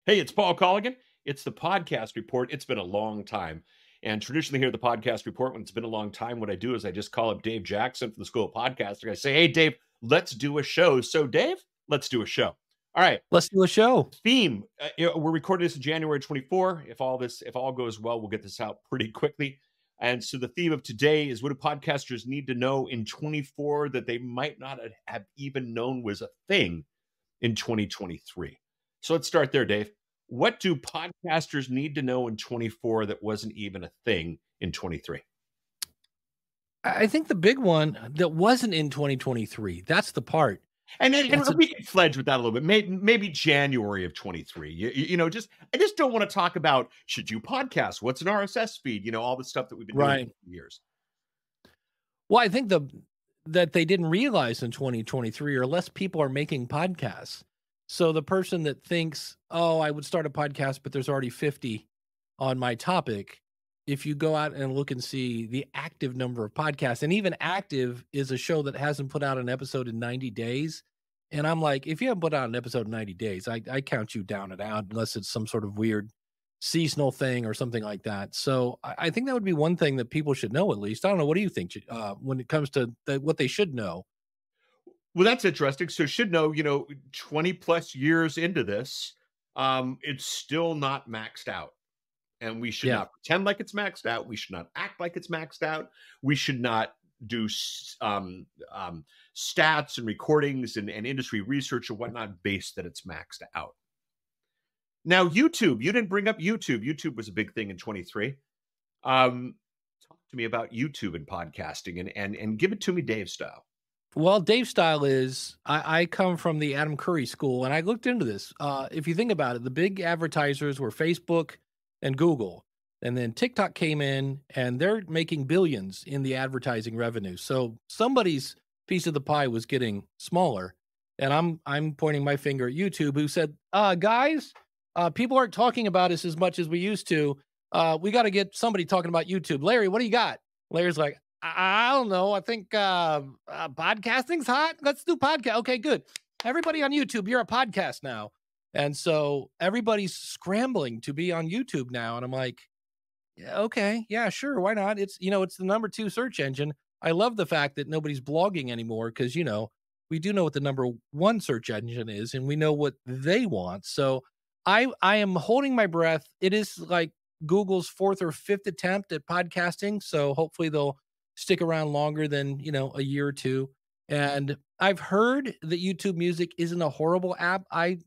Hey, it's Paul Colligan. It's the podcast report. It's been a long time. And traditionally, here at the podcast report, when it's been a long time, what I do is I just call up Dave Jackson from the School of Podcasting. I say, hey, Dave, let's do a show. So, Dave, let's do a show. All right. Let's do a show. Theme. We're recording this in January 24. If all goes well, we'll get this out pretty quickly. And so the theme of today is what do podcasters need to know in 24 that they might not have even known was a thing in 2023. So let's start there, Dave. What do podcasters need to know in 24 that wasn't even a thing in 23? I think the big one that wasn't in 2023, that's the part. And we can fledge with that a little bit. Maybe January of 23. I just don't want to talk about should you podcast? What's an RSS feed? All the stuff that we've been doing for years. Well, I think that they didn't realize in 2023 or less people are making podcasts. So the person that thinks, oh, I would start a podcast, but there's already 50 on my topic. If you go out and look and see the active number of podcasts, and even active is a show that hasn't put out an episode in 90 days. And I'm like, if you haven't put out an episode in 90 days, I count you down and out unless it's some sort of weird seasonal thing or something like that. So I think that would be one thing that people should know, at least. I don't know. What do you think when it comes to what they should know? Well, that's interesting. So should know, 20 plus years into this, it's still not maxed out. And we should not pretend like it's maxed out. We should not act like it's maxed out. We should not do stats and recordings and industry research and whatnot based that it's maxed out. Now, YouTube, you didn't bring up YouTube. YouTube was a big thing in 23. Talk to me about YouTube and podcasting and give it to me Dave style. Well, Dave style is, I come from the Adam Curry school, and I looked into this. If you think about it, the big advertisers were Facebook and Google, and then TikTok came in, and they're making billions in the advertising revenue. So somebody's piece of the pie was getting smaller, and I'm pointing my finger at YouTube, who said, guys, people aren't talking about us as much as we used to. We got to get somebody talking about YouTube. Larry, what do you got? Larry's like, I don't know. I think podcasting's hot. Let's do podcast. Okay, good. Everybody on YouTube, you're a podcast now. And so everybody's scrambling to be on YouTube now. And I'm like, yeah, okay, yeah, sure. Why not? It's the number 2 search engine. I love the fact that nobody's blogging anymore because, we do know what the number 1 search engine is and we know what they want. So I am holding my breath. It is like Google's 4th or 5th attempt at podcasting. So hopefully they'll stick around longer than, a year or two. And I've heard that YouTube Music isn't a horrible app. I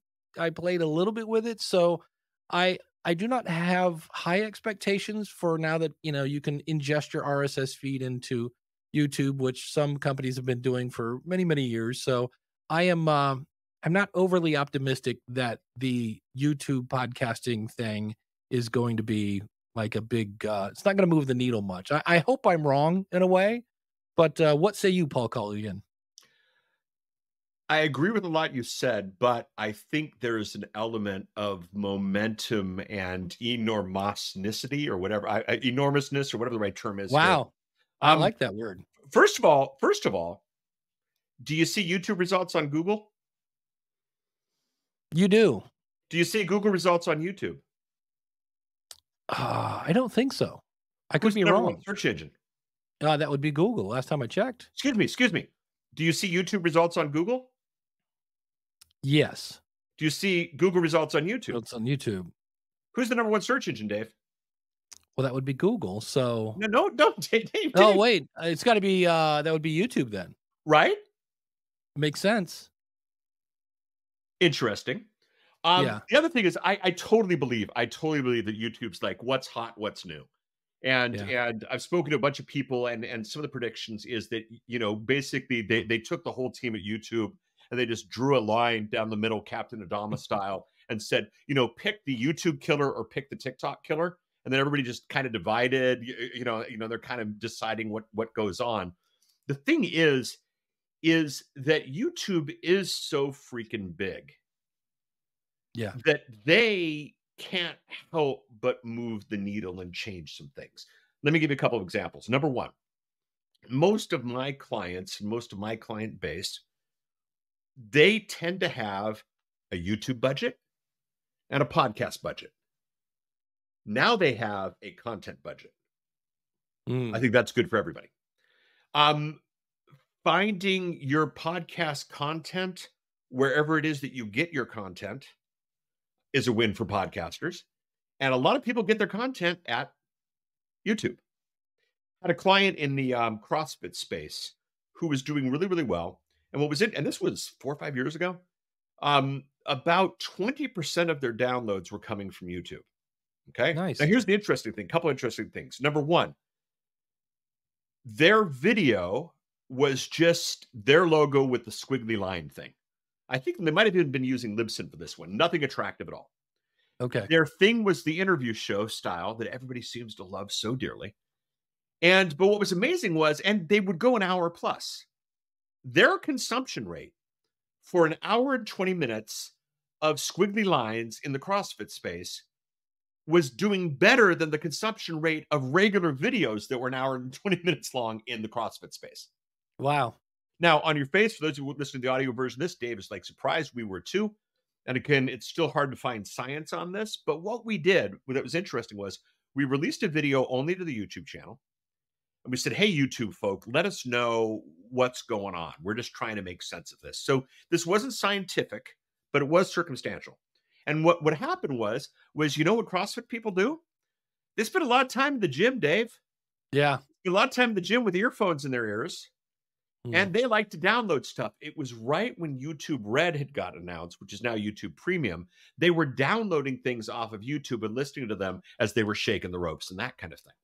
played a little bit with it. So I do not have high expectations for now that, you can ingest your RSS feed into YouTube, which some companies have been doing for many, many years. So I'm not overly optimistic that the YouTube podcasting thing is going to be like a big, it's not going to move the needle much. I hope I'm wrong in a way, but what say you, Paul Colligan? I agree with a lot you said, but I think there's an element of momentum and enormousnicity or whatever, enormousness or whatever the right term is. Wow. I like that word. First of all, do you see YouTube results on Google? You do. Do you see Google results on YouTube? I don't think so. I could be wrong. Search engine. That would be Google. Last time I checked. Excuse me. Do you see YouTube results on Google? Yes. Do you see Google results on YouTube? It's on YouTube. Who's the number 1 search engine, Dave? Well, that would be Google. So no, Dave. Oh, wait. It's got to be that would be YouTube then, right? Makes sense. Interesting. The other thing is, I totally believe that YouTube's like what's hot, what's new, and I've spoken to a bunch of people, and some of the predictions is that basically they took the whole team at YouTube and they just drew a line down the middle, Captain Adama style, and said, pick the YouTube killer or pick the TikTok killer. And then everybody just kind of divided, they're kind of deciding what goes on. The thing is that YouTube is so freaking big. Yeah. That they can't help but move the needle and change some things. Let me give you a couple of examples. Number 1, most of my clients and most of my client base, they tend to have a YouTube budget and a podcast budget. Now they have a content budget. I think that's good for everybody. Finding your podcast content wherever it is that you get your content is a win for podcasters. And a lot of people get their content at YouTube. I had a client in the CrossFit space who was doing really, really well. And what was it? And this was 4 or 5 years ago. About 20% of their downloads were coming from YouTube. Okay. Nice. Now here's the interesting thing. Couple interesting things. Number one, their video was just their logo with the squiggly line thing. I think they might have even been using Libsyn for this one. Nothing attractive at all. Okay. Their thing was the interview show style that everybody seems to love so dearly. But what was amazing was, and they would go an hour plus. Their consumption rate for an hour and 20 minutes of squiggly lines in the CrossFit space was doing better than the consumption rate of regular videos that were an hour and 20 minutes long in the CrossFit space. Wow. Now, on your face, for those who listen to the audio version of this, Dave is like surprised. We were too. And again, it's still hard to find science on this. But what we did, what was interesting was we released a video only to the YouTube channel. And we said, hey, YouTube folk, let us know what's going on. We're just trying to make sense of this. So this wasn't scientific, but it was circumstantial. And what happened was, you know what CrossFit people do? They spend a lot of time in the gym, Dave. Yeah. A lot of time in the gym with earphones in their ears. And they like to download stuff. It was right when YouTube Red had got announced, which is now YouTube Premium. They were downloading things off of YouTube and listening to them as they were shaking the ropes and that kind of thing.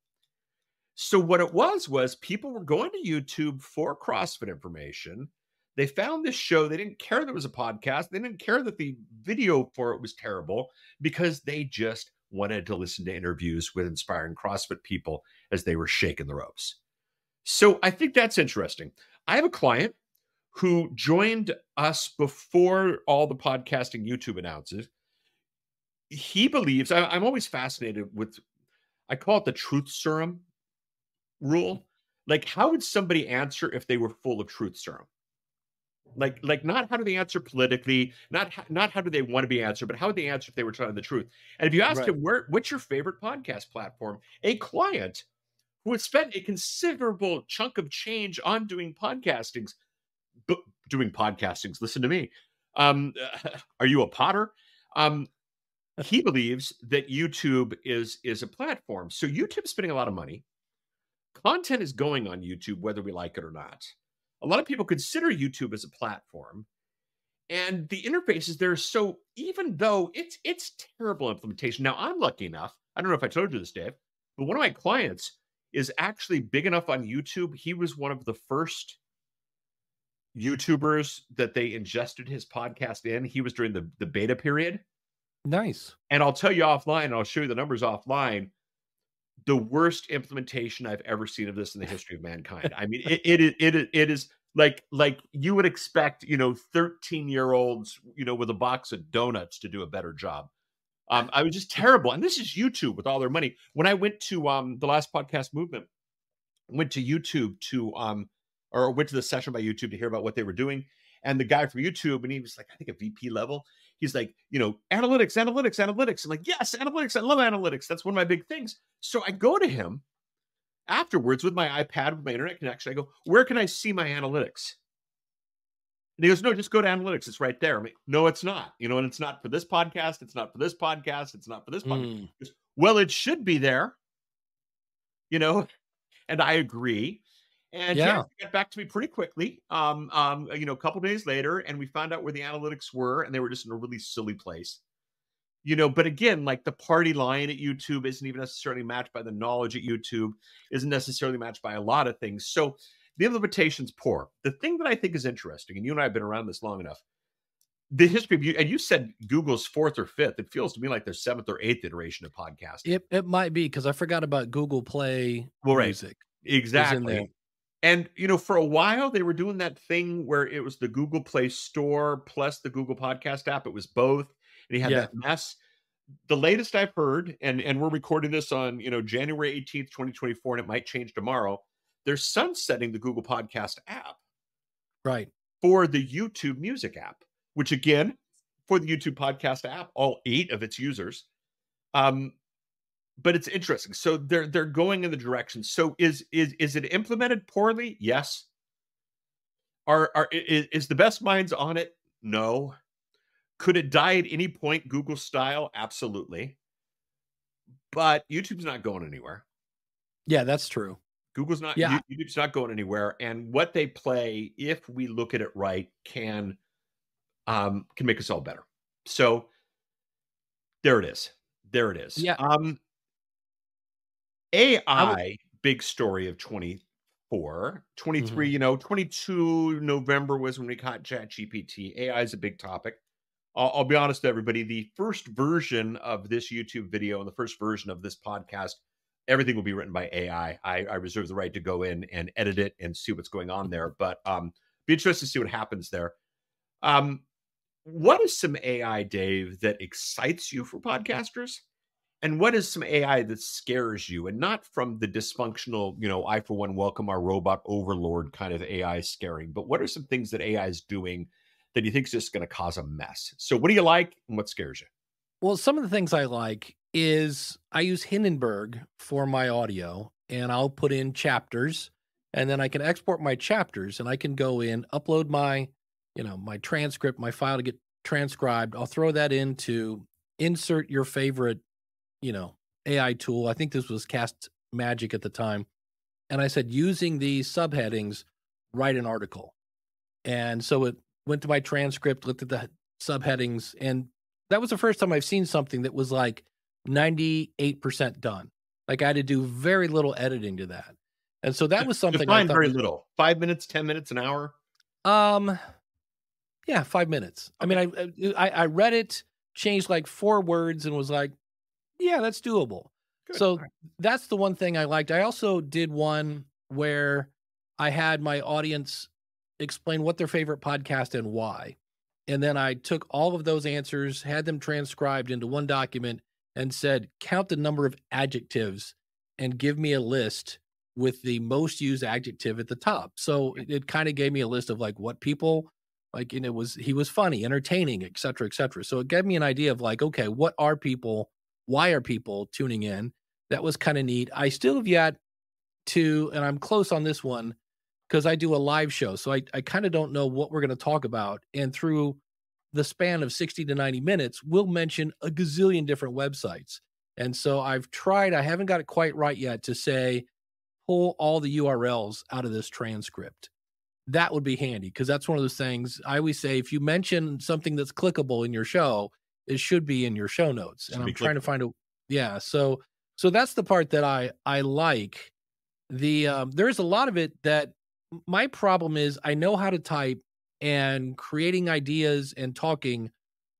So what it was people were going to YouTube for CrossFit information. They found this show. They didn't care that it was a podcast. They didn't care that the video for it was terrible because they just wanted to listen to interviews with inspiring CrossFit people as they were shaking the ropes. So I think that's interesting. I have a client who joined us before all the podcasting YouTube announces. He believes, I'm always fascinated with, I call it the truth serum rule. Like, how would somebody answer if they were full of truth serum? Like not how do they answer politically, not how do they want to be answered, but how would they answer if they were telling the truth? And if you asked him, what's your favorite podcast platform? A client who had spent a considerable chunk of change on doing podcastings, listen to me. Are you a potter? He believes that YouTube is a platform. So YouTube's spending a lot of money. Content is going on YouTube, whether we like it or not. A lot of people consider YouTube as a platform, and the interfaces there. So even though it's terrible implementation. Now I'm lucky enough. I don't know if I told you this, Dave, but one of my clients is actually big enough on YouTube. He was one of the first YouTubers that they ingested his podcast in. He was during the beta period. Nice. And I'll tell you offline, and I'll show you the numbers offline. The worst implementation I've ever seen of this in the history of mankind. I mean, it is like you would expect, 13-year-olds, with a box of donuts to do a better job. I was just terrible. And this is YouTube with all their money. When I went to the last podcast movement, went to YouTube or went to the session by YouTube to hear about what they were doing. And the guy from YouTube, and he was like, I think a VP level. He's like, analytics. I'm like, yes, analytics. I love analytics. That's one of my big things. So I go to him afterwards with my iPad, with my internet connection. I go, where can I see my analytics? And he goes, no, just go to analytics. It's right there. I'm like, no, it's not. And it's not for this podcast. It's not for this podcast. It's not for this podcast. He goes, well, it should be there. And I agree. And he got back to me pretty quickly, a couple of days later, and we found out where the analytics were, and they were just in a really silly place. But again, like the party line at YouTube isn't even necessarily matched by the knowledge at YouTube, isn't necessarily matched by a lot of things. So the implementation's poor. The thing that I think is interesting, and you and I have been around this long enough, the history of you, and you said Google's 4th or 5th. It feels to me like their 7th or 8th iteration of podcasting. It might be, because I forgot about Google Play music. Exactly. And, for a while, they were doing that thing where it was the Google Play Store plus the Google Podcast app. It was both. And he had that mess. The latest I've heard, and we're recording this on, January 18th, 2024, and it might change tomorrow. They're sunsetting the Google Podcast app. Right. For the YouTube Music app, which, again, for the YouTube podcast app, all 8 of its users. But it's interesting. So they're going in the direction. So is it implemented poorly? Yes. Is the best minds on it? No. Could it die at any point Google style? Absolutely. But YouTube's not going anywhere. Yeah, that's true. YouTube's not going anywhere. And what they play, if we look at it right, can make us all better. So there it is. There it is. Yeah. AI, big story of 24, 23, 22 November was when we caught ChatGPT. AI is a big topic. I'll be honest with everybody. The first version of this YouTube video and the first version of this podcast, everything will be written by AI. I reserve the right to go in and edit it and see what's going on there. But be interested to see what happens there. What is some AI, Dave, that excites you for podcasters? And what is some AI that scares you? And not from the dysfunctional, I, for one, welcome our robot overlord kind of AI scaring, but what are some things that AI is doing that you think is just going to cause a mess? So what do you like and what scares you? Well, some of the things I like is I use Hindenburg for my audio, and I'll put in chapters, and then I can export my chapters, and I can go in, upload my, my transcript, my file to get transcribed. I'll throw that into insert your favorite, AI tool. I think this was Cast Magic at the time. And I said, using these subheadings, write an article. And so it went to my transcript, looked at the subheadings, and that was the first time I've seen something that was like 98% done. Like I had to do very little editing to that. And so that was something I thought very little. 5 minutes, 10 minutes, an hour? Yeah, 5 minutes. Okay. I mean, I read it, changed like 4 words and was like, yeah, that's doable. Good. So that's the one thing I liked. I also did one where I had my audience explain what their favorite podcast and why. And then I took all of those answers, had them transcribed into one document and said, count the number of adjectives and give me a list with the most used adjective at the top. So it kind of gave me a list of like what people like, and he was funny, entertaining, et cetera, et cetera. So it gave me an idea of like, okay, why are people tuning in? That was kind of neat. I still have yet to, and I'm close on this one because I do a live show. So I kind of don't know what we're going to talk about. And through the span of 60 to 90 minutes, we'll mention a gazillion different websites. And so I've tried, I haven't got it quite right yet to say, pull all the URLs out of this transcript. That would be handy because that's one of those things I always say, if you mention something that's clickable in your show, it should be in your show notes. And I'm trying to find so that's the part that I like. There's a lot of it that my problem is I know how to type, and creating ideas and talking,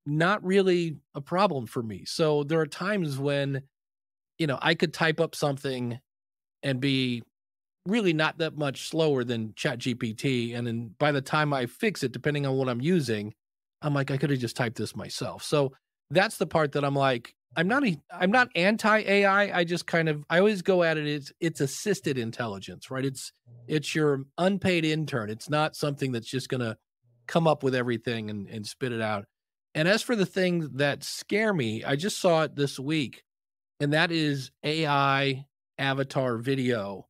not really a problem for me. So there are times when, I could type up something and be really not that much slower than ChatGPT. And then by the time I fix it, depending on what I'm using, I'm like, I could have just typed this myself. So that's the part that I'm like, I'm not anti-AI. I just I always go at it. It's assisted intelligence, right? It's your unpaid intern. It's not something that's just going to come up with everything and spit it out. And as for the things that scare me, I just saw it this week, and that is AI avatar video.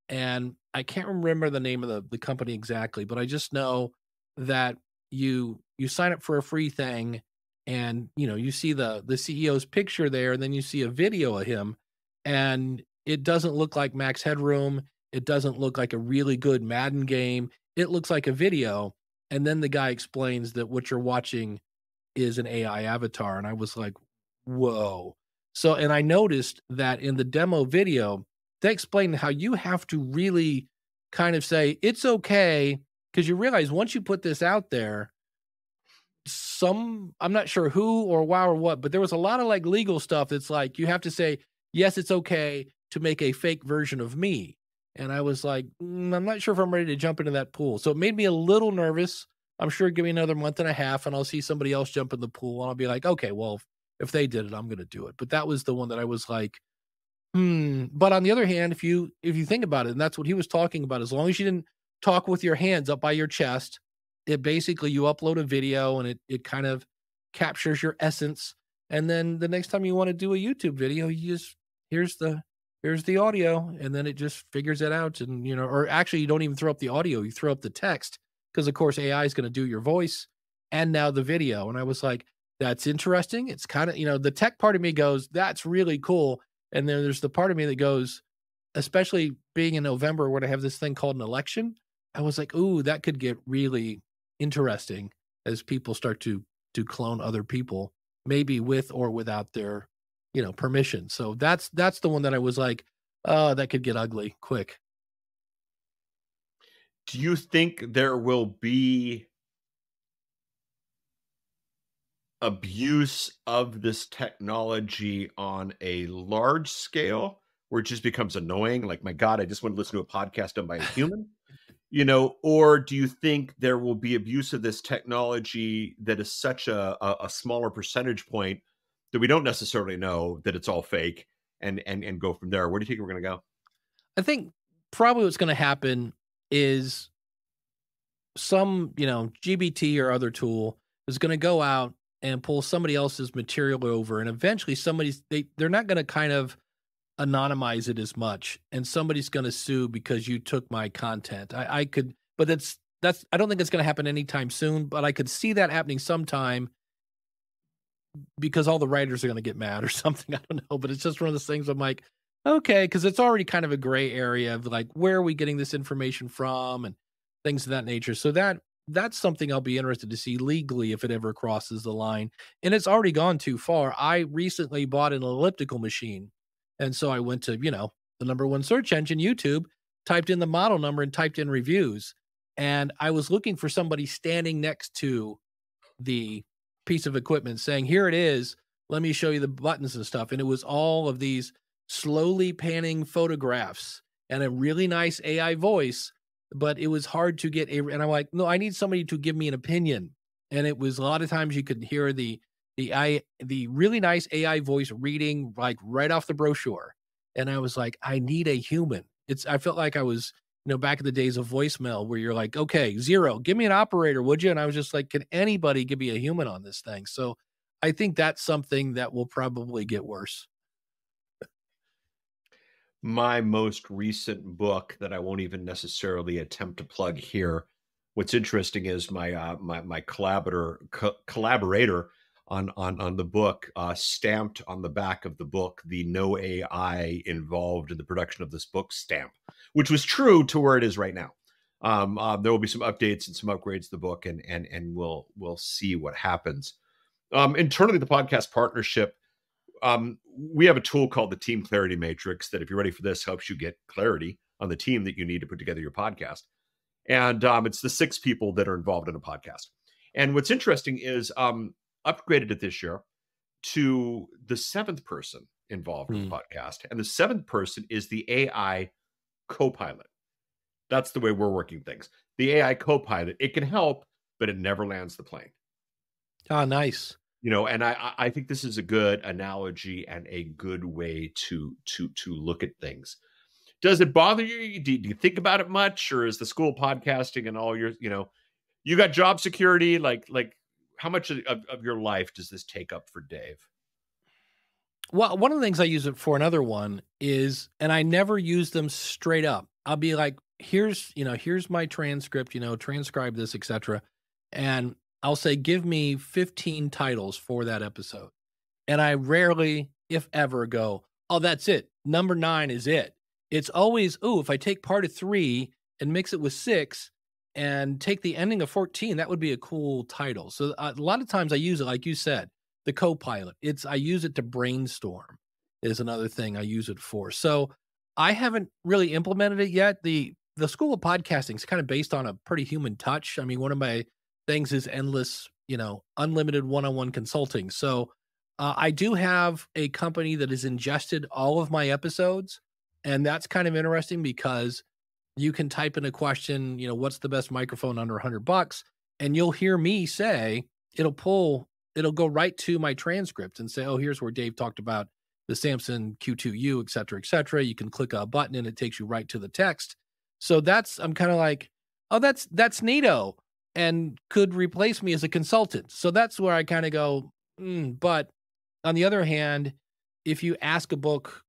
And I can't remember the name of the company exactly, but I just know that you sign up for a free thing, and you see the CEO's picture there, and then you see a video of him, and it doesn't look like Max Headroom. It doesn't look like a really good Madden game. It looks like a video. And then the guy explains that what you're watching is an AI avatar. And I was like, whoa. So, and I noticed that in the demo video, they explained how you have to really kind of say, it's okay. Because you realize once you put this out there, I'm not sure who or why or what, but there was a lot of like legal stuff that's like, you have to say, yes, it's okay to make a fake version of me. And I was like, I'm not sure if I'm ready to jump into that pool. So it made me a little nervous. I'm sure give me another month and a half and I'll see somebody else jump in the pool and I'll be like, okay, well, if they did it, I'm going to do it. But that was the one that I was like, But on the other hand, if you think about it, and that's what he was talking about, as long as you didn't talk with your hands up by your chest, it basically, you upload a video and it kind of captures your essence. And then the next time you want to do a YouTube video, you just, here's the audio, and then it just figures it out. And, you know, or actually you don't even throw up the audio, you throw up the text, because of course AI is going to do your voice and now the video. And I was like, that's interesting. It's kind of, you know, the tech part of me goes, that's really cool. And then there's the part of me that goes, especially being in November when I have this thing called an election, I was like, ooh, that could get really interesting as people start to clone other people, maybe with or without their, you know, permission. So that's the one that I was like, oh, that could get ugly quick. Do you think there will be abuse of this technology on a large scale where it just becomes annoying? Like, my God, I just want to listen to a podcast done by a human, you know? Or do you think there will be abuse of this technology that is such a smaller percentage point that we don't necessarily know that it's all fake, and go from there? Where do you think we're going to go? I think probably what's going to happen is some, you know, GBT or other tool is going to go out and pull somebody else's material over, and eventually they're not going to kind of anonymize it as much, and somebody's going to sue because you took my content. I could, but that's I don't think it's going to happen anytime soon, but I could see that happening sometime because all the writers are going to get mad or something. I don't know, but it's just one of those things I'm like, okay, because it's already kind of a gray area of like, where are we getting this information from and things of that nature. So that's something I'll be interested to see legally if it ever crosses the line. And it's already gone too far. I recently bought an elliptical machine. And so I went to, you know, the #1 search engine, YouTube, typed in the model number and typed in reviews. And I was looking for somebody standing next to the piece of equipment saying, here it is, let me show you the buttons and stuff. And it was all of these slowly panning photographs and a really nice AI voice, but it was hard to get and I'm like, no, I need somebody to give me an opinion. And it was a lot of times you could hear the really nice AI voice reading like right off the brochure. And I was like, I need a human. I felt like I was, you know, back in the days of voicemail where you're like, okay, 0, give me an operator, would you? And I was just like, can anybody give me a human on this thing? So I think that's something that will probably get worse. My most recent book that I won't even necessarily attempt to plug here. What's interesting is my collaborator on the book stamped on the back of the book the "No AI involved in the production of this book" stamp, which was true to where it is right now. There will be some updates and some upgrades to the book, and we'll see what happens. Internally, the podcast partnership, we have a tool called the Team Clarity Matrix that, if you're ready for this, helps you get clarity on the team that you need to put together your podcast. And it's the 6 people that are involved in a podcast. And what's interesting is upgraded it this year to the 7th person involved in the podcast. And the 7th person is the AI co-pilot. That's the way we're working things. The AI co-pilot, it can help, but it never lands the plane. Oh, nice. You know, and I think this is a good analogy and a good way to look at things. Does it bother you? Do you think about it much, or is the school of podcasting and all your, you know, you got job security? Like how much of your life does this take up for Dave? Well, one of the things I use it for, another one is, and I never use them straight up. I'll be like, here's my transcript, you know, transcribe this, etc. And I'll say, give me 15 titles for that episode. And I rarely, if ever, go, oh, that's it. Number 9 is it. It's always, oh, if I take part of 3 and mix it with 6 and take the ending of 14, that would be a cool title. So a lot of times I use it, like you said, the co-pilot. I use it to brainstorm is another thing I use it for. So I haven't really implemented it yet. The school of podcasting is kind of based on a pretty human touch. I mean, one of my things is endless, you know, unlimited one-on-one consulting. So I do have a company that has ingested all of my episodes, and that's kind of interesting because you can type in a question, you know, what's the best microphone under $100? And you'll hear me say, it'll go right to my transcript and say, oh, here's where Dave talked about the Samson Q2U, et cetera, et cetera. You can click a button and it takes you right to the text. So I'm kind of like, oh, that's neato. and could replace me as a consultant. So that's where I kind of go, but on the other hand, if you ask a book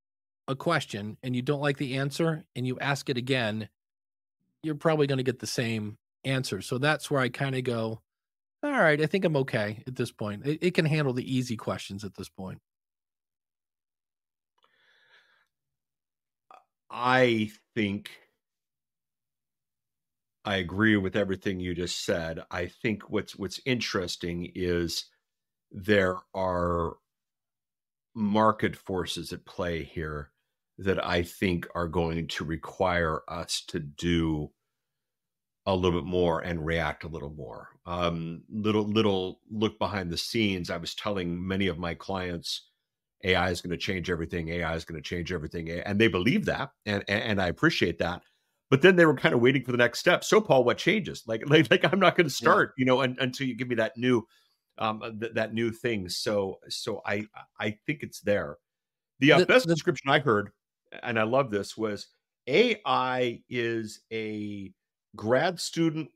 a question and you don't like the answer and you ask it again, you're probably going to get the same answer. So that's where I kind of go, all right, I think I'm okay at this point. It can handle the easy questions at this point. I think I agree with everything you just said. I think what's interesting is there are market forces at play here that I think are going to require us to do a little bit more and react a little more. Little look behind the scenes. I was telling many of my clients, AI is going to change everything. AI is going to change everything, and they believe that, and I appreciate that. But then they were kind of waiting for the next step. So, Paul, what changes? Like I'm not going to start, until you give me that new, that new thing. So I think it's there. The best description I heard, and I love this, was AI is a grad student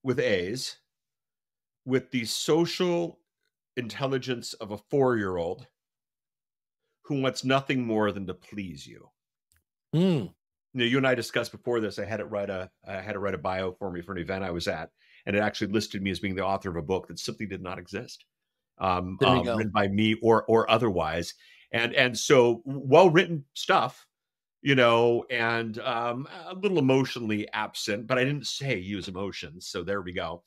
with A's with the social intelligence of a 4-year-old who wants nothing more than to please you. You and I discussed before this. I had to write a bio for me for an event I was at, and it actually listed me as being the author of a book that simply did not exist, written by me or otherwise. And so well-written stuff, and a little emotionally absent, but I didn't say use emotions. So there we go.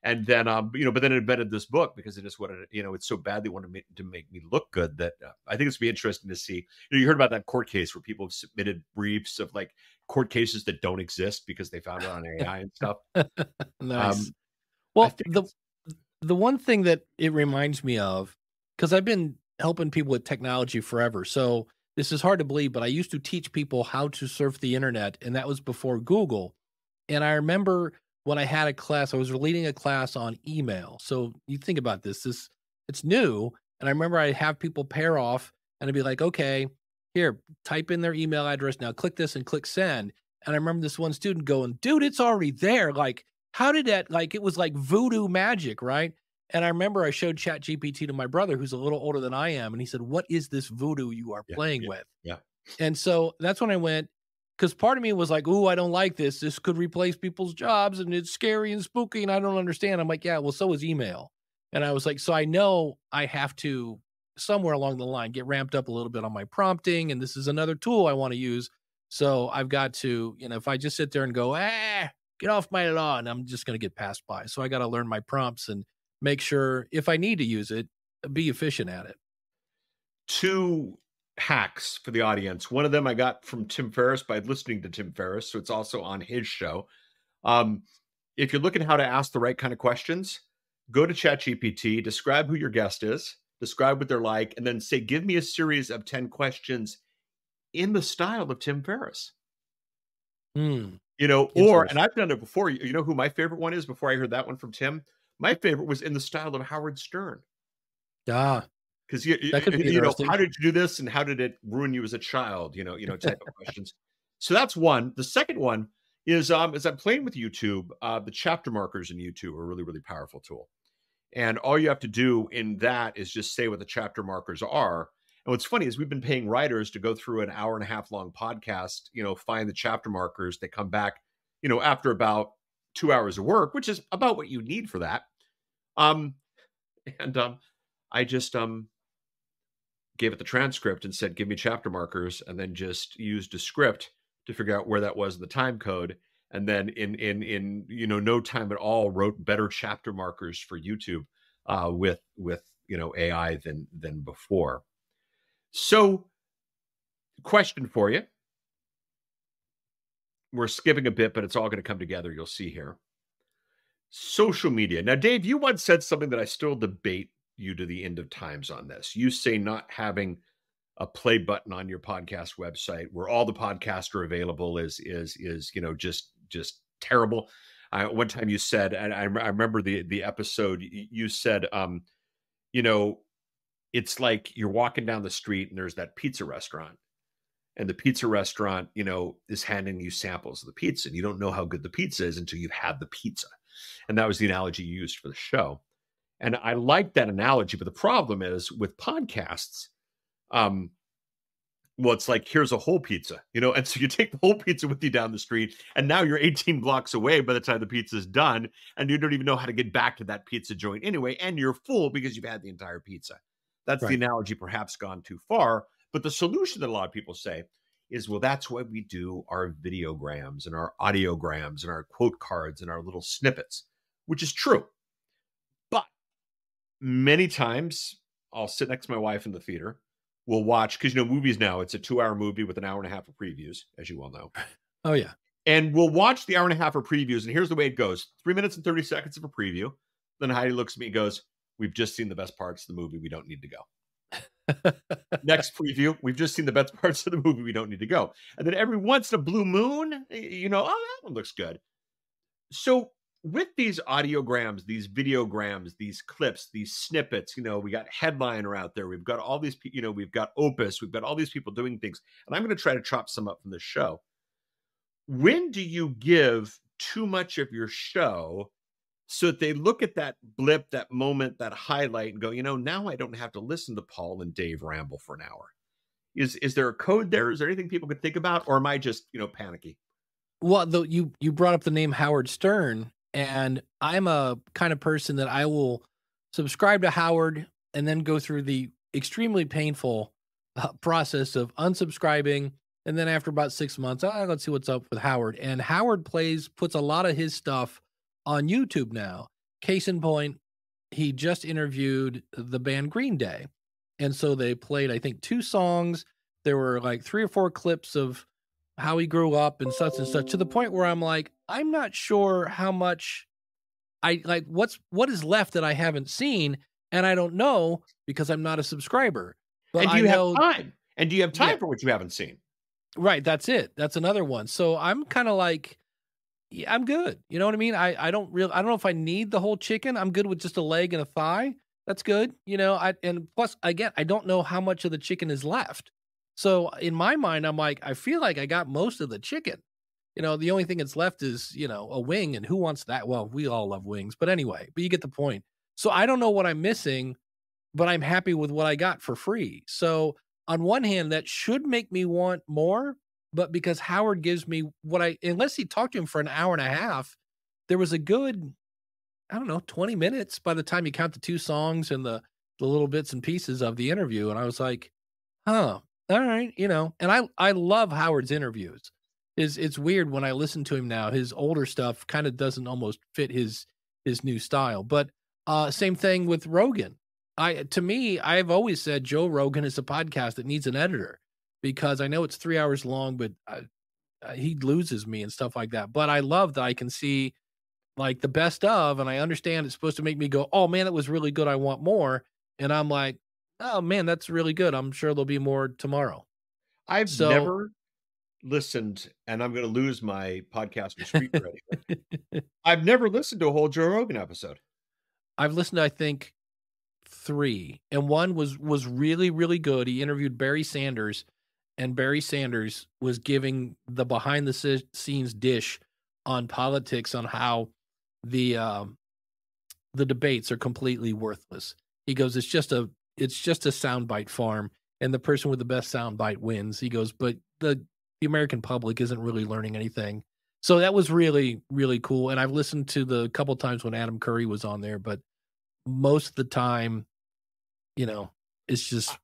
And then, but then it embedded this book because it just wanted, it's so badly wanted to make me look good that I think it's be interesting to see. You heard about that court case where people have submitted briefs of like court cases that don't exist because they found it on AI and stuff. Nice. Well, the one thing that it reminds me of, because I've been helping people with technology forever. So this is hard to believe, but I used to teach people how to surf the internet, and that was before Google. And I remember when I had a class, I was leading a class on email. So you think about this, it's new. And I remember I'd have people pair off and I'd be like, okay, here, type in their email address. Now click this and click send. And I remember this one student going, dude, it's already there. Like, how did that, like, it was like voodoo magic, right? And I remember I showed ChatGPT to my brother, who's a little older than I am. And he said, what is this voodoo you are playing with? Yeah. And so that's when I went, because part of me was like, ooh, I don't like this. This could replace people's jobs and it's scary and spooky and I don't understand. I'm like, yeah, well, so is email. And I was like, so I know I have to somewhere along the line get ramped up a little bit on my prompting. And this is another tool I want to use. So I've got to, if I just sit there and go, get off my lawn, I'm just going to get passed by. So I got to learn my prompts and make sure if I need to use it, be efficient at it. 2 hacks for the audience. One of them I got from Tim Ferriss by listening to Tim Ferriss, so it's also on his show. If you're looking how to ask the right kind of questions, go to ChatGPT, describe who your guest is, describe what they're like, and then say, give me a series of 10 questions in the style of Tim Ferriss. And I've done it before. You know who my favorite one is before I heard that one from Tim? My favorite was in the style of Howard Stern. Because how did you do this and how did it ruin you as a child? Type of questions. So that's one. The second one is as I'm playing with YouTube, the chapter markers in YouTube are a really, really powerful tool. And all you have to do in that is just say what the chapter markers are. And what's funny is we've been paying writers to go through an 1.5 hour long podcast, find the chapter markers. They come back, after about 2 hours of work, which is about what you need for that. I just gave it the transcript and said, give me chapter markers, and then just used Descript to figure out where that was in the time code. And then in no time at all, wrote better chapter markers for YouTube with AI than before. So, question for you. We're skipping a bit, but it's all going to come together. You'll see here. Social media. Now, Dave, you once said something that I still debate you to the end of times on this. You say not having a play button on your podcast website where all the podcasts are available is just terrible. One time you said, and I remember the episode, you said, it's like you're walking down the street and there's that pizza restaurant, and the pizza restaurant, is handing you samples of the pizza, and you don't know how good the pizza is until you've had the pizza. And that was the analogy you used for the show. And I like that analogy, but the problem is with podcasts, well, it's like, here's a whole pizza, and so you take the whole pizza with you down the street, and now you're 18 blocks away by the time the pizza's done, and you don't even know how to get back to that pizza joint anyway, and you're full because you've had the entire pizza. That's right. The analogy perhaps gone too far, but the solution that a lot of people say is, well, that's why we do our videograms and our audiograms and our quote cards and our little snippets, which is true. But many times I'll sit next to my wife in the theater. We'll watch, because movies now, it's a 2-hour movie with an hour and a half of previews, as you well know. Oh, yeah. And we'll watch the hour and a half of previews, and here's the way it goes. 3 minutes and 30 seconds of a preview. Then Heidi looks at me and goes, we've just seen the best parts of the movie. We don't need to go. Next preview, we've just seen the best parts of the movie. We don't need to go. And then every once in a blue moon, oh, that one looks good. So with these audiograms, these videograms, these clips, these snippets, we got Headliner out there. We've got all these, we've got Opus. We've got all these people doing things. And I'm going to try to chop some up from this show. When do you give too much of your show so that they look at that blip, that moment, that highlight and go, now I don't have to listen to Paul and Dave ramble for an hour? Is there a code there? Is there anything people could think about? Or am I just, panicky? Well, though you brought up the name Howard Stern. And I'm a kind of person that I will subscribe to Howard and then go through the extremely painful process of unsubscribing. And then after about 6 months, let's see what's up with Howard. And Howard puts a lot of his stuff on YouTube now. Case in point, he just interviewed the band Green Day. And so they played, I think, 2 songs. There were like 3 or 4 clips of how he grew up and such, to the point where I'm like, I'm not sure how much I like, what is left that I haven't seen. And I don't know because I'm not a subscriber. But and do you have time? And do you have time for what you haven't seen? Right. That's it. That's another one. So I'm kind of like, yeah, I'm good. You know what I mean? I don't know if I need the whole chicken. I'm good with just a leg and a thigh. That's good. And plus, again, I don't know how much of the chicken is left. So in my mind, I'm like, I feel like I got most of the chicken. The only thing that's left is, a wing, and who wants that? Well, we all love wings, but anyway, but you get the point. So I don't know what I'm missing, but I'm happy with what I got for free. So on one hand, that should make me want more, but because Howard gives me unless he talked to him for an hour and a half, there was a good, 20 minutes by the time you count the 2 songs and the little bits and pieces of the interview. And I was like, all right, and I love Howard's interviews. It's weird when I listen to him now, his older stuff kind of doesn't almost fit his new style. But same thing with Rogan. To me, I've always said Joe Rogan is a podcast that needs an editor, because I know it's 3 hours long, but he loses me and stuff like that. But I love that I can see like the best of, and I understand it's supposed to make me go, oh man, that was really good. I want more. And I'm like, oh man, that's really good. I'm sure there'll be more tomorrow. I've never listened, and I'm going to lose my podcaster street credit. I've never listened to a whole Joe Rogan episode. I've listened to, I think, 3, and one was really, really good. He interviewed Barry Sanders, and Barry Sanders was giving the behind the scenes dish on politics, on how the debates are completely worthless. He goes, it's just a soundbite farm, and the person with the best soundbite wins. He goes, but the American public isn't really learning anything. So that was really, really cool. And I've listened to the couple times when Adam Curry was on there, but most of the time, it's just.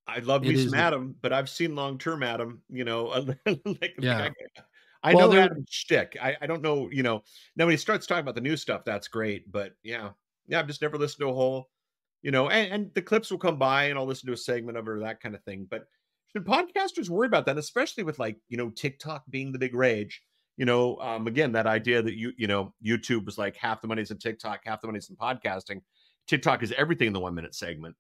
I love me some Adam, but I've seen long-term Adam, yeah. I know Adam's shtick. I don't know, now when he starts talking about the new stuff, that's great. But yeah, I've just never listened to a whole, and the clips will come by and I'll listen to a segment of it or that kind of thing. But should podcasters worry about that, especially with TikTok being the big rage? Again, that idea that YouTube was like half the money's in TikTok, half the money's in podcasting. TikTok is everything in the 1 minute segment.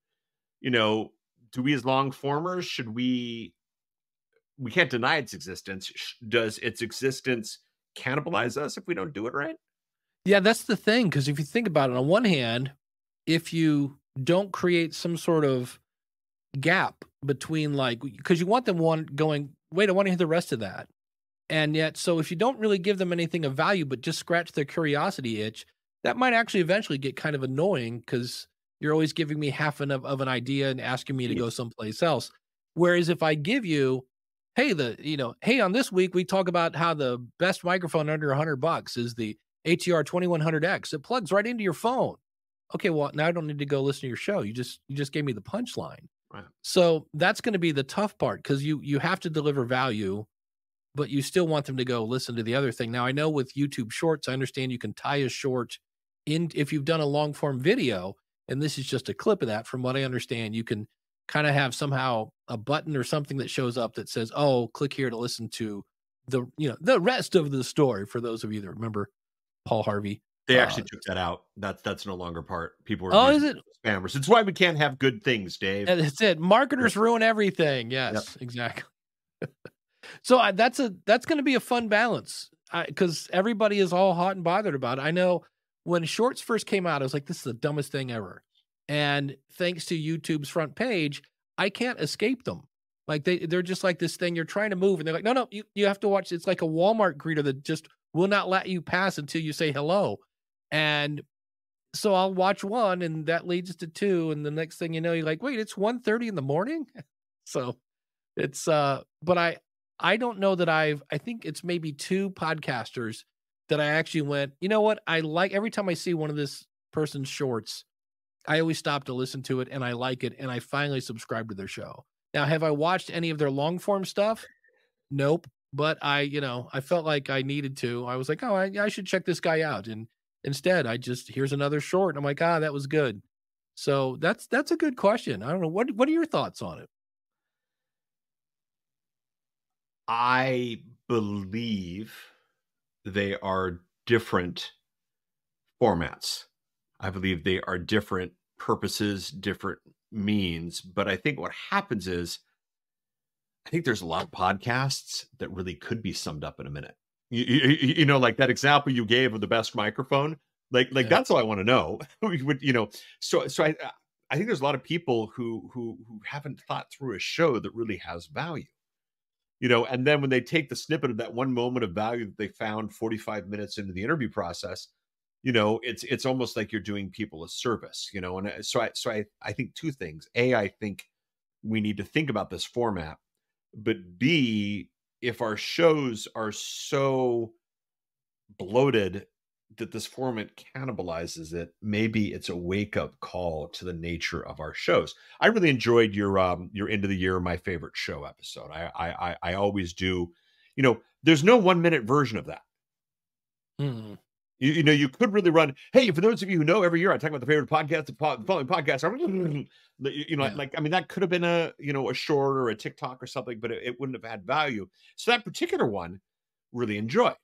Do we as long formers, should we can't deny its existence. Does its existence cannibalize us if we don't do it right? Yeah, that's the thing. Because if you think about it, on one hand, if you don't create some sort of gap between because you want them going, wait, I want to hear the rest of that. And yet, so if you don't really give them anything of value, but just scratch their curiosity itch, that might actually eventually get kind of annoying because you're always giving me half of an idea and asking me to go someplace else. Whereas if I give you, hey, hey, on this week, we talk about how the best microphone under $100 is the ATR 2100X. It plugs right into your phone. Okay, well, now I don't need to go listen to your show. You just gave me the punchline. Right. So that's going to be the tough part because you have to deliver value, but you still want them to go listen to the other thing. Now, I know with YouTube Shorts, I understand you can tie a short in if you've done a long form video, and this is just a clip of that. From what I understand, you can kind of have somehow a button or something that shows up that says, "Oh, click here to listen to the rest of the story." For those of you that remember Paul Harvey, they actually took that out. That's no longer part. People are is it spammers? It's why we can't have good things, Dave. That's it. Marketers ruin everything. Yes, exactly. So that's going to be a fun balance because everybody is all hot and bothered about it. I know when shorts first came out, I was like, this is the dumbest thing ever. And thanks to YouTube's front page, I can't escape them. Like they're just like this thing you're trying to move. And they're like, no, you have to watch. It's like a Walmart greeter that just will not let you pass until you say hello. And so I'll watch one and that leads to two. And the next thing you know, you're like, wait, it's 1:30 in the morning. So it's, but I don't know that I think it's maybe two podcasters that I actually went, you know what? I like every time I see one of this person's shorts, I always stop to listen to it and I like it. And I finally subscribed to their show. Now, have I watched any of their long form stuff? Nope. But I felt like I needed to. I was like, oh, I should check this guy out. And instead here's another short. I'm like, that was good. So that's a good question. I don't know. What are your thoughts on it? I believe they are different formats. I believe they are different purposes, different means. But I think what happens is, I think there's a lot of podcasts that really could be summed up in a minute. You know, like that example you gave of the best microphone. Like that's all I want to know. So I think there's a lot of people who haven't thought through a show that really has value. And then when they take the snippet of that one moment of value that they found 45 minutes into the interview process, it's almost like you're doing people a service, and so I think two things. A, I think we need to think about this format, but B, if our shows are so bloated that this format cannibalizes it, maybe it's a wake-up call to the nature of our shows. I really enjoyed your end of the year, my favorite show episode. I always do. There's no 1 minute version of that. Mm-hmm. You could really run. Hey, for those of you who know, every year I talk about the favorite podcast, the following podcast. Like, I mean, that could have been a short or a TikTok or something, but it wouldn't have had value. So that particular one, really enjoyed.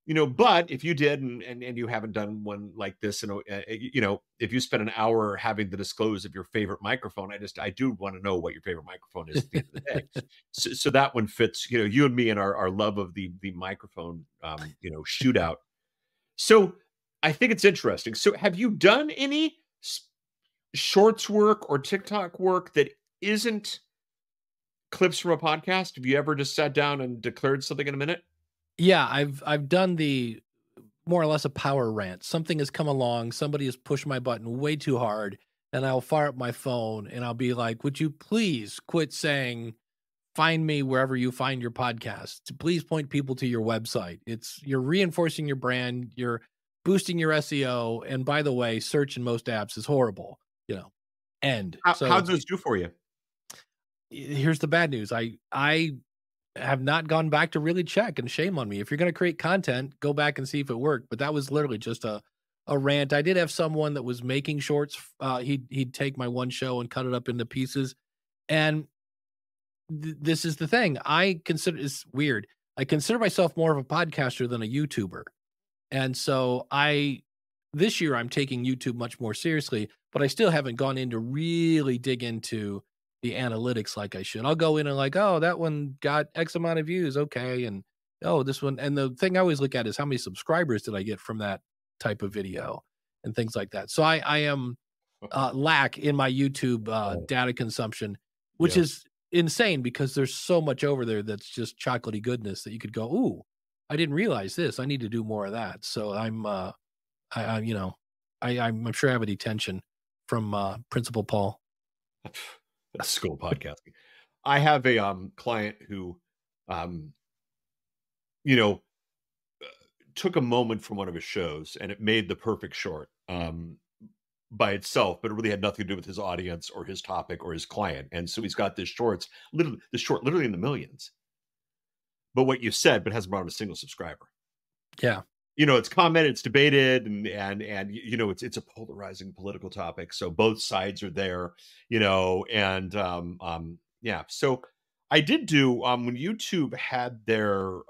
But if you did, and you haven't done one like this, if you spend an hour having to disclose of your favorite microphone, I do want to know what your favorite microphone is at the end of the day. So that one fits, you and me and our love of the microphone, shootout. So I think it's interesting. So have you done any shorts work or TikTok work that isn't clips from a podcast? Have you ever just sat down and declared something in a minute? Yeah, I've done the more or less a power rant. Something has come along, somebody has pushed my button way too hard, and I'll fire up my phone and I'll be like, would you please quit saying, find me wherever you find your podcast. Please point people to your website. You're reinforcing your brand, you're boosting your SEO. And by the way, search in most apps is horrible, end. How'd those do for you? Here's the bad news. I have not gone back to really check, and shame on me. If you're going to create content, go back and see if it worked. But that was literally just a rant. I did have someone that was making shorts. He'd take my one show and cut it up into pieces. And this is the thing. It's weird. I consider myself more of a podcaster than a YouTuber. And so this year I'm taking YouTube much more seriously, but I still haven't gone in to really dig into the analytics like I should. I'll go in and like, oh, that one got X amount of views. Okay. And this one. And the thing I always look at is how many subscribers did I get from that type of video and things like that. So I am lack in my YouTube data consumption, which is insane because there's so much over there that's just chocolatey goodness that you could go, ooh, I didn't realize this. I need to do more of that. So I'm I'm sure I have a detention from Principal Paul. That's school podcasting. I have a client who, you know, took a moment from one of his shows and it made the perfect short by itself, but it really had nothing to do with his audience or his topic or his client. And so he's got this short literally in the millions. But what you said, but hasn't brought him a single subscriber. Yeah. You know, it's commented, it's debated, and you know, it's a polarizing political topic. So both sides are there, you know, and yeah. So I did do when YouTube had their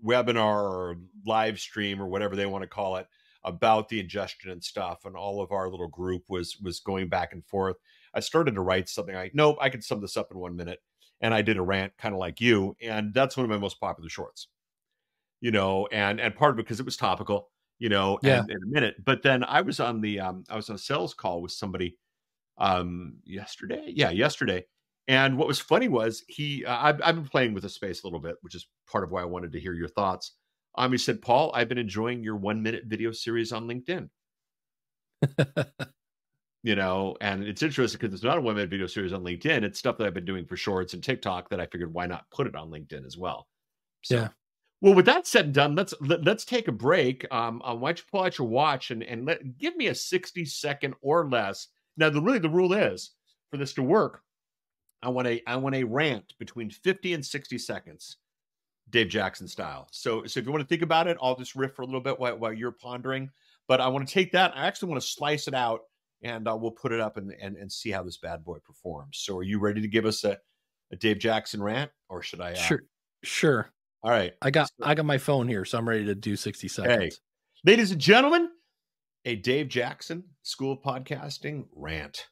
webinar or live stream or whatever they want to call it about the ingestion and stuff, and all of our little group was going back and forth. I started to write something like, nope, I can sum this up in 1 minute. And I did a rant kind of like you, and that's one of my most popular shorts. You know, and part of it because it was topical, you know, and in a minute. But then I was on the I was on a sales call with somebody yesterday. Yeah, yesterday. And what was funny was I've been playing with the space a little bit, which is part of why I wanted to hear your thoughts. He said, Paul, I've been enjoying your 1 minute video series on LinkedIn. You know, and it's interesting because it's not a 1 minute video series on LinkedIn. It's stuff that I've been doing for shorts and TikTok that I figured why not put it on LinkedIn as well. So, yeah. Well, with that said and done, let's take a break. Why don't you pull out your watch and give me a 60-second or less. Now, the rule is for this to work, I want a rant between 50 and 60 seconds, Dave Jackson style. So if you want to think about it, I'll just riff for a little bit while you're pondering. But I want to take that. I actually want to slice it out, and we'll put it up and see how this bad boy performs. So, are you ready to give us a Dave Jackson rant, or should I? Sure. All right. I got my phone here, so I'm ready to do 60 seconds. Hey, ladies and gentlemen, a Dave Jackson School of Podcasting rant.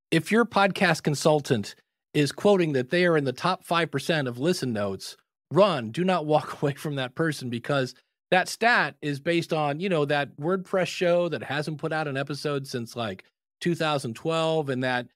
If your podcast consultant is quoting that they are in the top 5% of listen notes, run. Do not walk away from that person, because that stat is based on, you know, that WordPress show that hasn't put out an episode since like 2012, and that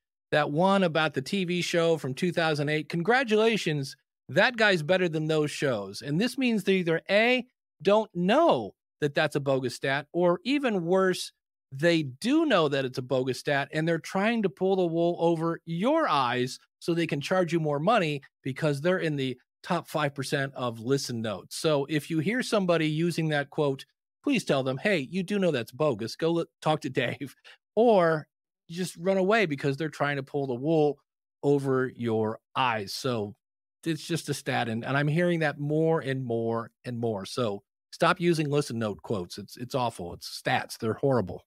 one about the TV show from 2008. Congratulations. That guy's better than those shows. And this means they either A, don't know that that's a bogus stat, or even worse, they do know that it's a bogus stat and they're trying to pull the wool over your eyes so they can charge you more money because they're in the top 5% of listen notes. So if you hear somebody using that quote, please tell them, hey, you do know that's bogus. Go talk to Dave, or just run away because they're trying to pull the wool over your eyes. So it's just a stat, and I'm hearing that more and more and more. So stop using listen note quotes. It's awful. It's stats. They're horrible.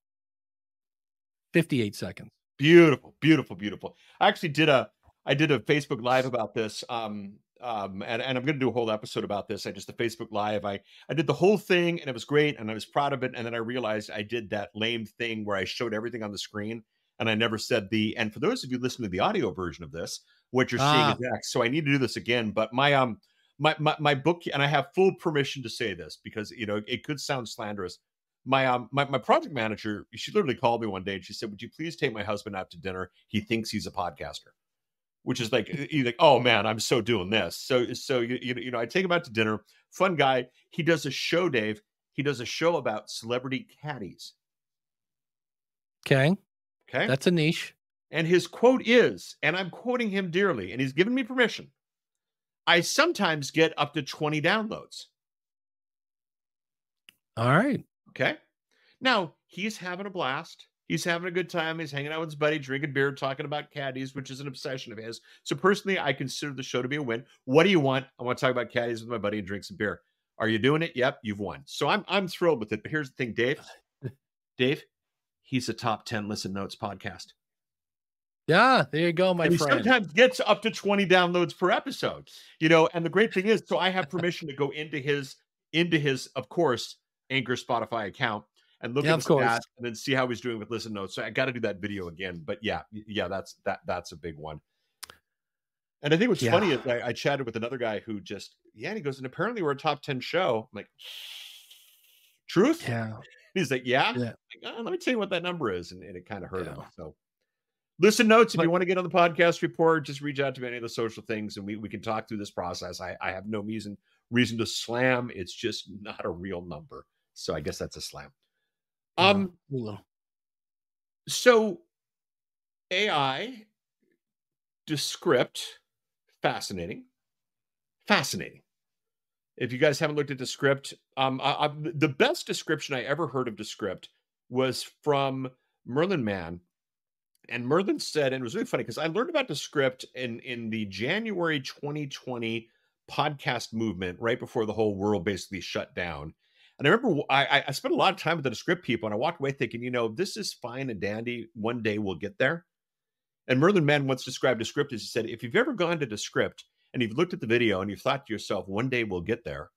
58 seconds. Beautiful, beautiful, beautiful. I actually did a Facebook Live about this. And I'm going to do a whole episode about this. I just a Facebook Live. I did the whole thing and it was great and I was proud of it. And then I realized I did that lame thing where I showed everything on the screen and I never said and for those of you listening to the audio version of this, what you're seeing is X. So I need to do this again. But my book, and I have full permission to say this because, you know, it could sound slanderous. My project manager, she literally called me one day and she said, would you please take my husband out to dinner? He thinks he's a podcaster. Which is like, you're like, oh man, I'm so doing this. So you know, I take him out to dinner. Fun guy. He does a show, Dave. He does a show about celebrity caddies. Okay. That's a niche. And his quote is, and I'm quoting him dearly, and he's given me permission, I sometimes get up to 20 downloads. All right. Okay. Now, he's having a blast. He's having a good time. He's hanging out with his buddy, drinking beer, talking about caddies, which is an obsession of his. So personally, I consider the show to be a win. What do you want? I want to talk about caddies with my buddy and drink some beer. Are you doing it? Yep, you've won. So I'm thrilled with it. But here's the thing, Dave. Dave, he's a top 10 Listen Notes podcast. Yeah, there you go, my friend. He sometimes gets up to 20 downloads per episode. You know, and the great thing is, so I have permission to go into his, of course, Anchor Spotify account and look at the stats and then see how he's doing with listen notes. So I got to do that video again. But yeah, that's a big one. And I think what's funny is I chatted with another guy who just, and he goes, and apparently we're a top 10 show. I'm like, truth? Yeah. He's like, yeah. Like, let me tell you what that number is. And it kind of hurt him. So listen notes, if you want to get on the podcast report, just reach out to me on any of the social things and we can talk through this process. I have no reason to slam. It's just not a real number. So I guess that's a slam. Yeah. So AI, Descript, fascinating. If you guys haven't looked at Descript, the best description I ever heard of Descript was from Merlin Mann. And Merlin said, and it was really funny because I learned about Descript in the January 2020 podcast movement right before the whole world basically shut down. And I remember I spent a lot of time with the Descript people, and I walked away thinking, you know, this is fine and dandy. One day we'll get there. And Merlin Mann once described Descript as, he said, if you've ever gone to Descript and you've looked at the video and you've thought to yourself, one day we'll get there,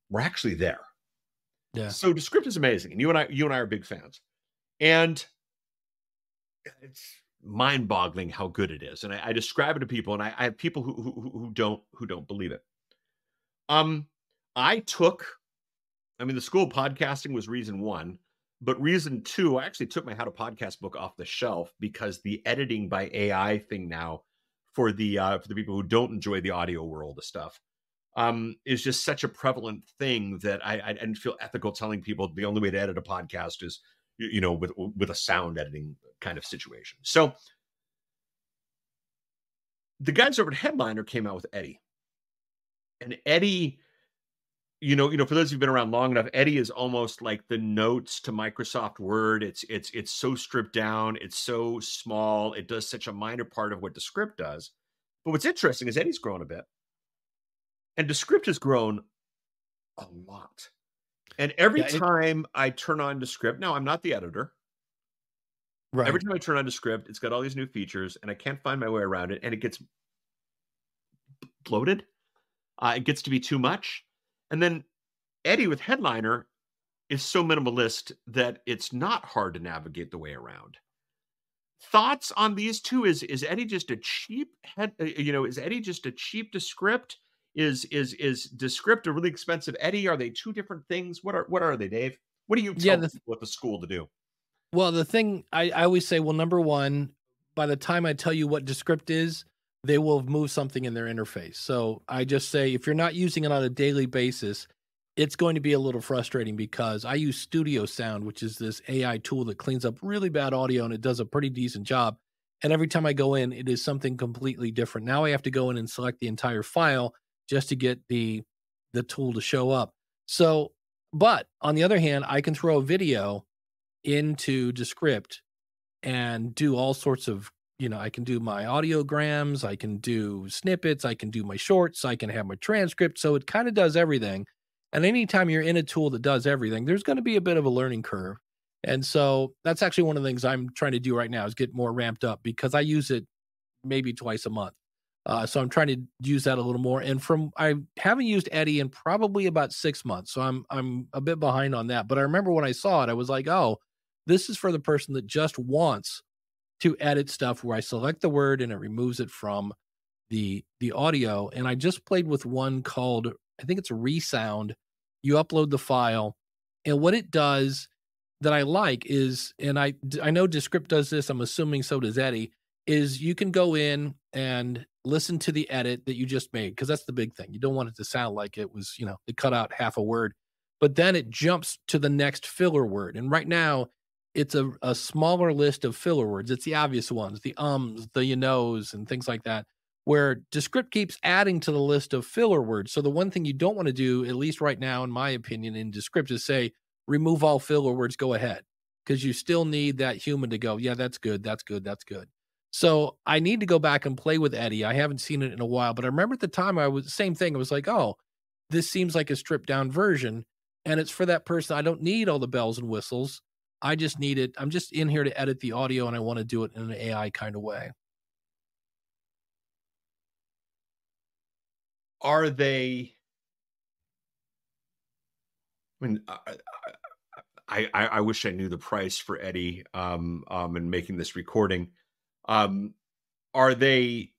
we're actually there. Yeah. So Descript is amazing, and you and I are big fans, and it's mind-boggling how good it is. And I describe it to people, and I have people who don't believe it. I mean, the school of podcasting was reason one, but reason two, I actually took my How to Podcast book off the shelf because the editing by AI thing now for the people who don't enjoy the audio world of stuff is just such a prevalent thing that I didn't feel ethical telling people the only way to edit a podcast is, you know, with a sound editing kind of situation. So the guys over at Headliner came out with Eddy, and Eddy, you know, for those who've been around long enough, Eddy is almost like the notes to Microsoft Word. It's so stripped down. It's so small. It does such a minor part of what Descript does. But what's interesting is Eddy's grown a bit, and Descript has grown a lot. And every time I turn on Descript, now I'm not the editor. Right. Every time I turn on Descript, it's got all these new features, and I can't find my way around it, and it gets bloated. It gets to be too much. And then Eddy with Headliner is so minimalist that it's not hard to navigate the way around. Thoughts on these two? Is Eddy just a cheap is Eddy just a cheap Descript? Is Descript a really expensive Eddy? Are they two different things? What are they, Dave? What do you tell people at the school to do? Well, the thing I always say, well, number one, by the time I tell you what Descript is, they will have moved something in their interface. So I just say, if you're not using it on a daily basis, it's going to be a little frustrating because I use Studio Sound, which is this AI tool that cleans up really bad audio, and it does a pretty decent job. And every time I go in, it is something completely different. Now I have to go in and select the entire file just to get the tool to show up. So, but on the other hand, I can throw a video into Descript and do all sorts of, I can do my audiograms, I can do snippets, I can do my shorts, I can have my transcript. So it kind of does everything. And anytime you're in a tool that does everything, there's going to be a bit of a learning curve. And so that's actually one of the things I'm trying to do right now is get more ramped up because I use it maybe twice a month. So I'm trying to use that a little more. And I haven't used Eddy in probably about 6 months. So I'm a bit behind on that. But I remember when I saw it, I was like, oh, this is for the person that just wants to edit stuff where I select the word and it removes it from the audio. And I just played with one called, I think it's Resound. You upload the file, and what it does that I like is, and I know Descript does this, I'm assuming so does Eddy, is you can go in and listen to the edit that you just made, because that's the big thing. You don't want it to sound like it was, it cut out half a word, but then it jumps to the next filler word. And right now, it's a smaller list of filler words. It's the obvious ones, the the you knows, and things like that, where Descript keeps adding to the list of filler words. So the one thing you don't want to do, at least right now, in my opinion, in Descript is say, remove all filler words, go ahead. Because you still need that human to go, yeah, that's good, that's good, that's good. So I need to go back and play with Eddy. I haven't seen it in a while, but I remember at the time same thing. I was like, oh, this seems like a stripped down version. And it's for that person. I don't need all the bells and whistles. I just need it. I'm just in here to edit the audio, and I want to do it in an AI kind of way. Are they? I mean, I wish I knew the price for Eddy and making this recording. Are they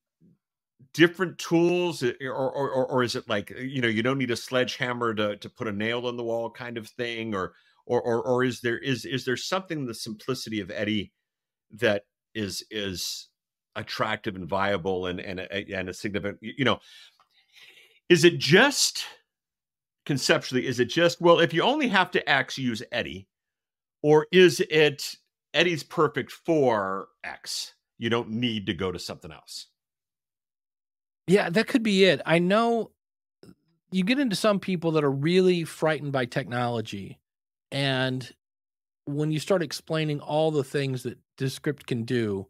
different tools, or is it like, you don't need a sledgehammer to put a nail in the wall kind of thing, or is there something in the simplicity of Eddy that is attractive and viable and a significant, is it just conceptually, is it just, well, if you only have to X, use Eddy, or is it Eddy's perfect for X? You don't need to go to something else. Yeah, that could be it. I know you get into some people that are really frightened by technology, and when you start explaining all the things that Descript can do,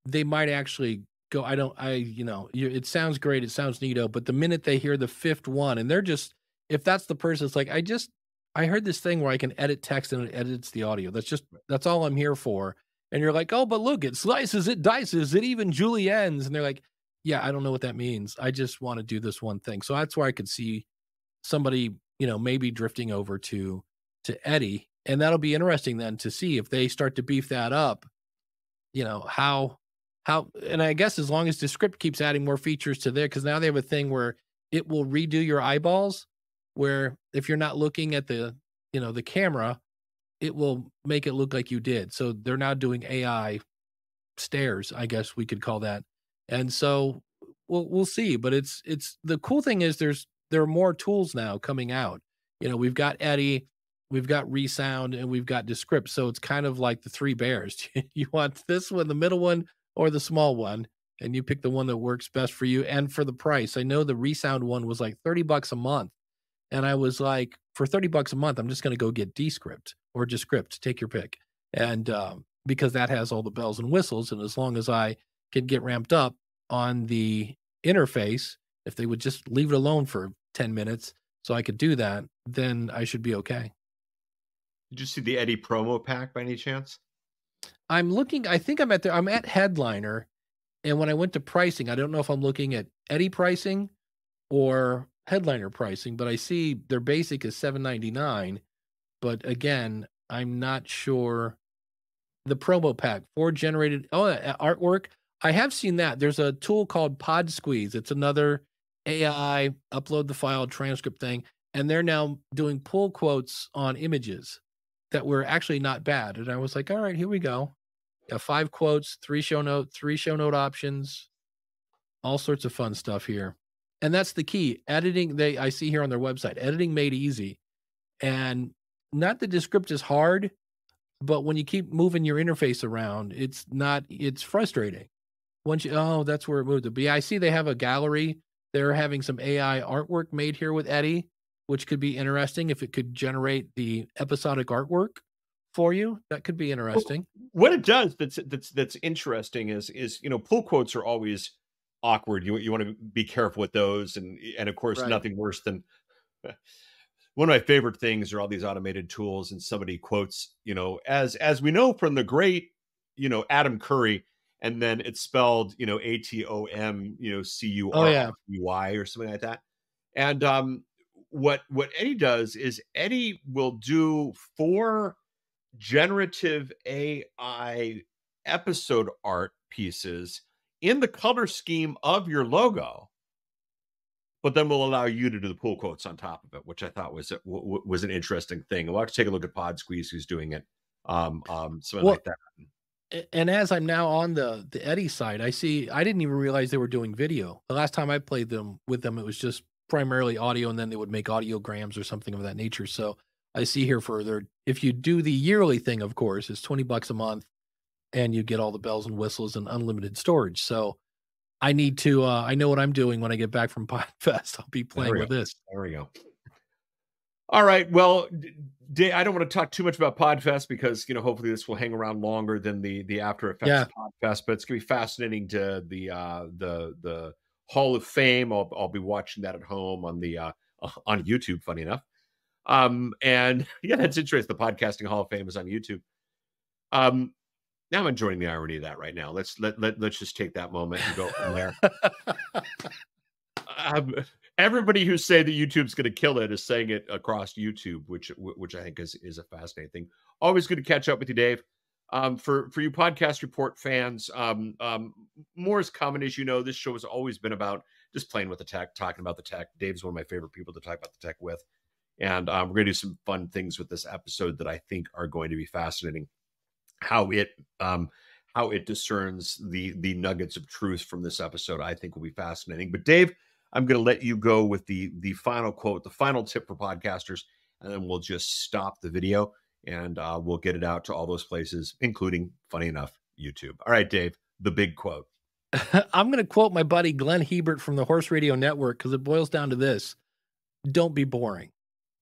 they might actually go, it sounds great, it sounds neato, but the minute they hear the fifth one, and they're just, if that's the person, it's like, I heard this thing where I can edit text and it edits the audio. That's all I'm here for. And you're like, oh, but look, it slices, it dices, it even juliennes. And they're like, yeah, I don't know what that means. I just want to do this one thing. So that's where I could see somebody, maybe drifting over to Eddy. And that'll be interesting then to see if they start to beef that up, how, and I guess as long as Descript keeps adding more features to there, because now they have a thing where it will redo your eyeballs, where if you're not looking at the camera, it will make it look like you did. So they're now doing AI stares, I guess we could call that. And so we'll see, but it's the cool thing is there are more tools now coming out. We've got Eddy, we've got Resound, and we've got Descript. So it's kind of like the three bears. You want this one, the middle one, or the small one, and you pick the one that works best for you and for the price. I know the Resound one was like $30 a month. And I was like, for $30 a month, I'm just going to go get Descript or Descript, take your pick. And because that has all the bells and whistles. And as long as I can get ramped up on the interface, if they would just leave it alone for 10 minutes so I could do that, then I should be okay. Did you see the Eddy promo pack by any chance? I'm looking, I think I'm at Headliner. And when I went to pricing, I don't know if I'm looking at Eddy pricing or Headliner pricing, but I see their basic is $7.99. But again, I'm not sure. The promo pack for generated artwork. I have seen that. There's a tool called Pod Squeeze. It's another AI upload the file transcript thing, and they're now doing pull quotes on images that were actually not bad. And I was like, all right, here we go. 5 quotes, 3 show note options, all sorts of fun stuff here. And that's the key. Editing, I see here on their website, editing made easy. And not that Descript is hard, but when you keep moving your interface around, it's frustrating. That's where it moved to be. I see they have a gallery. They're having some AI artwork made here with Eddy, which could be interesting if it could generate the episodic artwork for you. That could be interesting. What it does that's interesting is pull quotes are always awkward. You want to be careful with those, and of course, right. Nothing worse than one of my favorite things are all these automated tools, and somebody quotes, as we know from the great, Adam Curry, and then it's spelled, ATOM, CURY or something like that. And what Eddy does is Eddy will do 4 generative AI episode art pieces in the color scheme of your logo, but then we'll allow you to do the pull quotes on top of it, which I thought was an interesting thing. We'll have to take a look at Pod Squeeze, who's doing it, something like that. And as I'm now on the Eddy side, I didn't even realize they were doing video. The last time I played with them, it was just primarily audio, and then they would make audiograms or something of that nature. So I see here further, if you do the yearly thing, of course, it's $20 a month, and you get all the bells and whistles and unlimited storage. So I need to, I know what I'm doing when I get back from PodFest. I'll be playing with this. There we go. All right. Well, Dave, I don't want to talk too much about PodFest because, hopefully this will hang around longer than the After Effects PodFest, but it's going to be fascinating to the Hall of Fame. I'll be watching that at home on on YouTube, funny enough. And yeah, that's interesting. The Podcasting Hall of Fame is on YouTube. Now I'm enjoying the irony of that right now. Let's just take that moment and go from there. Everybody who say that YouTube's going to kill it is saying it across YouTube, which I think is a fascinating thing. Always good to catch up with you, Dave. For you Podcast Report fans, more is coming. As you know, this show has always been about just playing with the tech, talking about the tech. Dave's one of my favorite people to talk about the tech with. And we're going to do some fun things with this episode that I think are going to be fascinating. How it discerns the nuggets of truth from this episode, I think, will be fascinating. But Dave, I'm going to let you go with the final quote, the final tip for podcasters, and then we'll just stop the video and we'll get it out to all those places, including, funny enough, YouTube. All right, Dave, the big quote. I'm going to quote my buddy Glenn Hebert from the Horse Radio Network because it boils down to this: don't be boring.